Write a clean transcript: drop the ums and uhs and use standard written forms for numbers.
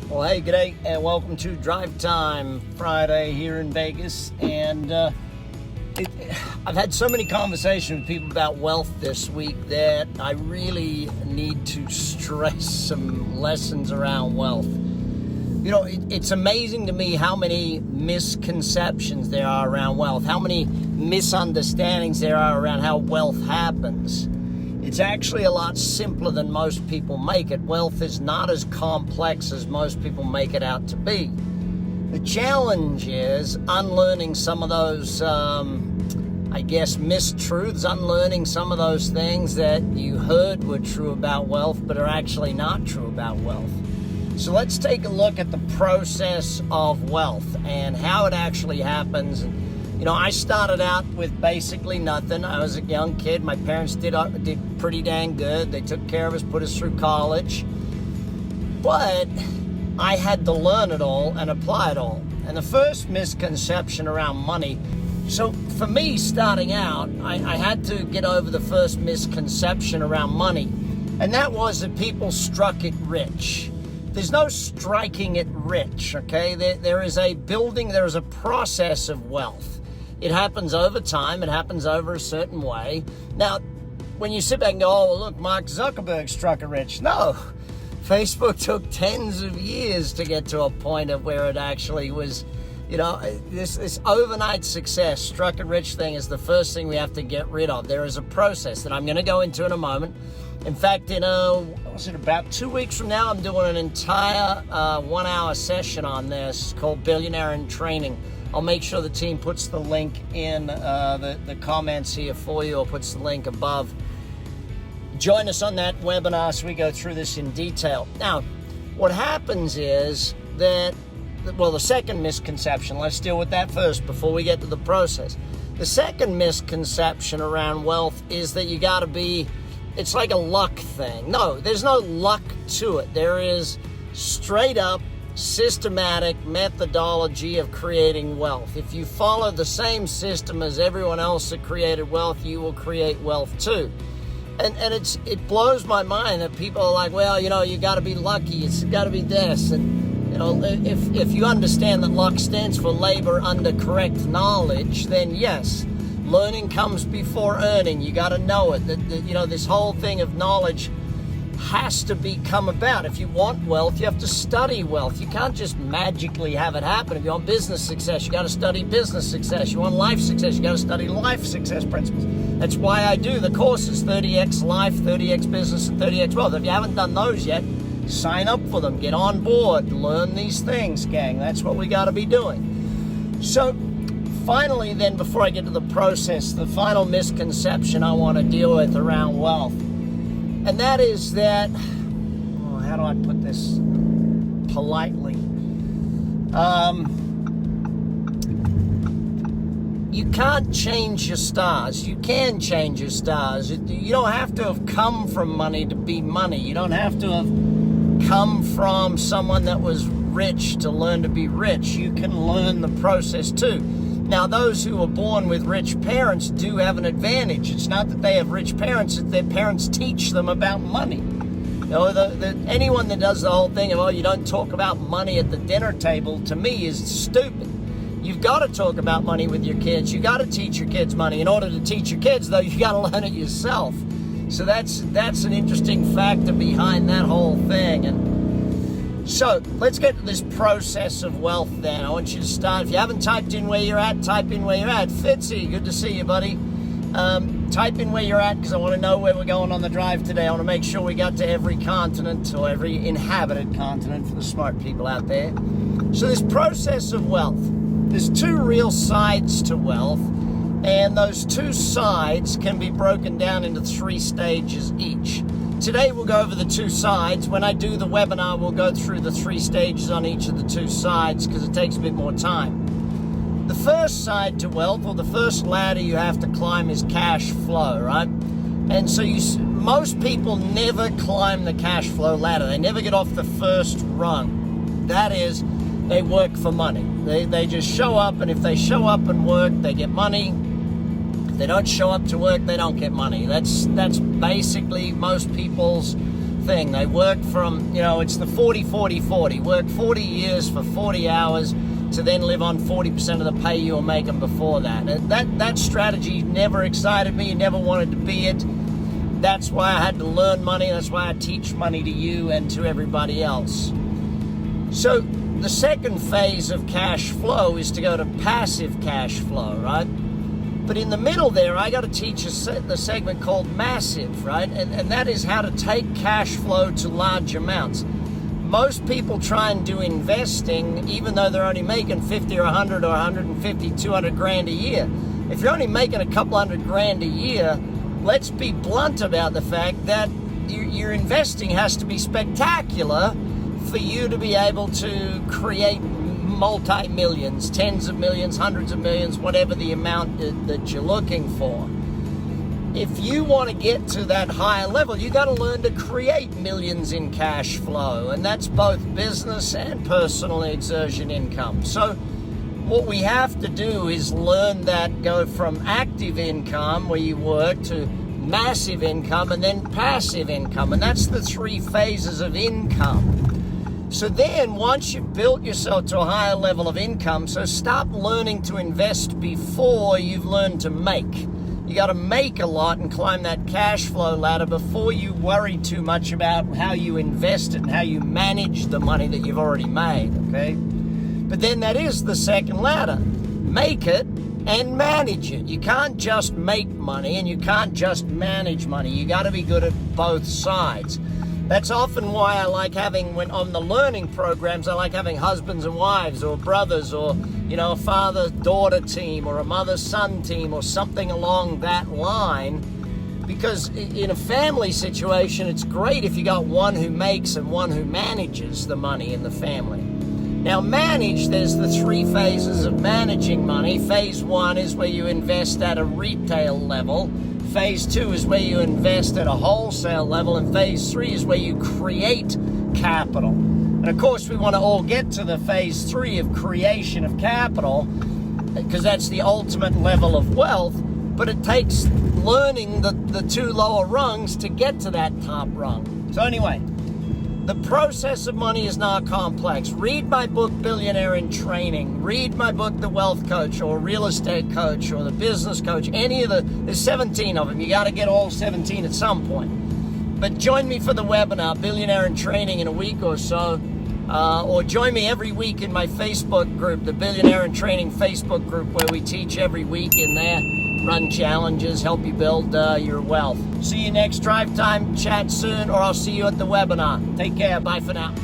Well, hey, g'day, and welcome to Drive Time Friday here in Vegas. And I've had so many conversations with people about wealth this week that I really need to stress some lessons around wealth. You know, it's amazing to me how many misconceptions there are around wealth, how many misunderstandings there are around how wealth happens. It's actually a lot simpler than most people make it. Wealth is not as complex as most people make it out to be. The challenge is unlearning some of those, mistruths, unlearning some of those things that you heard were true about wealth but are actually not true about wealth. So let's take a look at the process of wealth and how it actually happens. You know, I started out with basically nothing. I was a young kid. My parents did pretty dang good. They took care of us, put us through college. But I had to learn it all and apply it all. And the first misconception around money, so for me starting out, I had to get over the first misconception around money. And that was that people struck it rich. There's no striking it rich, okay? There is a building, there is a process of wealth. It happens over time. It happens over a certain way. Now, when you sit back and go, oh, look, Mark Zuckerberg struck it rich. No, Facebook took tens of years to get to a point of where it actually was, you know, this overnight success, struck it rich thing is the first thing we have to get rid of. There is a process that I'm going to go into in a moment. In fact, about 2 weeks from now, I'm doing an entire 1 hour session on this called Billionaire in Training. I'll make sure the team puts the link in the comments here for you, or puts the link above. Join us on that webinar so we go through this in detail. Now, what happens is that, well, the second misconception, let's deal with that first before we get to the process. The second misconception around wealth is that you got to be, it's like a luck thing. No, there's no luck to it. There is straight up systematic methodology of creating wealth. If you follow the same system as everyone else that created wealth, you will create wealth too. And it blows my mind that people are like, well, you know, you got to be lucky, it's got to be this. And you know, if you understand that luck stands for labor under correct knowledge, then yes, learning comes before earning. You got to know it. That you know, this whole thing of knowledge has to become about. If you want wealth, you have to study wealth. You can't just magically have it happen. If you want business success, you got to study business success. You want life success, you got to study life success principles. That's why I do the courses, 30x life, 30x business, and 30x wealth. If you haven't done those yet, sign up for them. Get on board. Learn these things, gang. That's what we got to be doing. So finally, then, before I get to the process, the final misconception I want to deal with around wealth, and that is that, oh, how do I put this politely? You can't change your stars. You can change your stars. You don't have to have come from money to be money. You don't have to have come from someone that was rich to learn to be rich. You can learn the process too. Now, those who were born with rich parents do have an advantage. It's not that they have rich parents, it's their parents teach them about money. You know, anyone that does the whole thing of, oh, you don't talk about money at the dinner table, to me is stupid. You've got to talk about money with your kids. You got to teach your kids money. In order to teach your kids, though, you got to learn it yourself. So that's an interesting factor behind that whole thing. And so let's get to this process of wealth then. I want you to start. If you haven't typed in where you're at, type in where you're at. Fitzy, good to see you, buddy. Type in where you're at, because I want to know where we're going on the drive today. I want to make sure we got to every continent, or every inhabited continent for the smart people out there. So this process of wealth, there's two real sides to wealth, and those two sides can be broken down into 3 stages each. Today we'll go over the 2 sides. When I do the webinar, we'll go through the 3 stages on each of the 2 sides, because it takes a bit more time. The first side to wealth, or the first ladder you have to climb, is cash flow, right? And so most people never climb the cash flow ladder. They never get off the first rung. That is, they work for money. They just show up, and if they show up and work, they get money. If they don't show up to work, they don't get money. That's basically most people's thing. They work from, it's the 40-40-40. Work 40 years for 40 hours to then live on 40% of the pay you were making before that. And that strategy never excited me, never wanted to be it. That's why I had to learn money. That's why I teach money to you and to everybody else. So the second phase of cash flow is to go to passive cash flow, right? But in the middle there, I got to teach the segment called massive, right? And that is how to take cash flow to large amounts. Most people try and do investing, even though they're only making 50 or 100 or 150, 200 grand a year. If you're only making a couple hundred grand a year, let's be blunt about the fact that your investing has to be spectacular for you to be able to create multi-millions, tens of millions, hundreds of millions, whatever the amount that you're looking for. If you want to get to that higher level, you got to learn to create millions in cash flow, and that's both business and personal exertion income. So what we have to do is learn that, go from active income where you work to massive income and then passive income, and that's the three phases of income. So then once you've built yourself to a higher level of income, so stop learning to invest before you've learned to make. You got to make a lot and climb that cash flow ladder before you worry too much about how you invest it and how you manage the money that you've already made, okay? But then that is the second ladder. Make it and manage it. You can't just make money and you can't just manage money. You got to be good at both sides. That's often why I like having, when on the learning programs, I like having husbands and wives or brothers or, a father-daughter team or a mother-son team or something along that line. Because in a family situation, it's great if you got one who makes and one who manages the money in the family. Now, there's the three phases of managing money. Phase one is where you invest at a retail level. Phase two is where you invest at a wholesale level, and phase three is where you create capital. And of course, we want to all get to the phase three of creation of capital, because that's the ultimate level of wealth, but it takes learning the two lower rungs to get to that top rung. So anyway, the process of money is not complex. Read my book, Billionaire in Training. Read my book, The Wealth Coach, or Real Estate Coach, or The Business Coach. There's 17 of them. You got to get all 17 at some point. But join me for the webinar, Billionaire in Training, in a week or so. Or join me every week in my Facebook group, the Billionaire in Training Facebook group, where we teach every week in there. Run challenges, help you build your wealth. See you next Drive Time. Chat soon, or I'll see you at the webinar. Take care. Bye for now.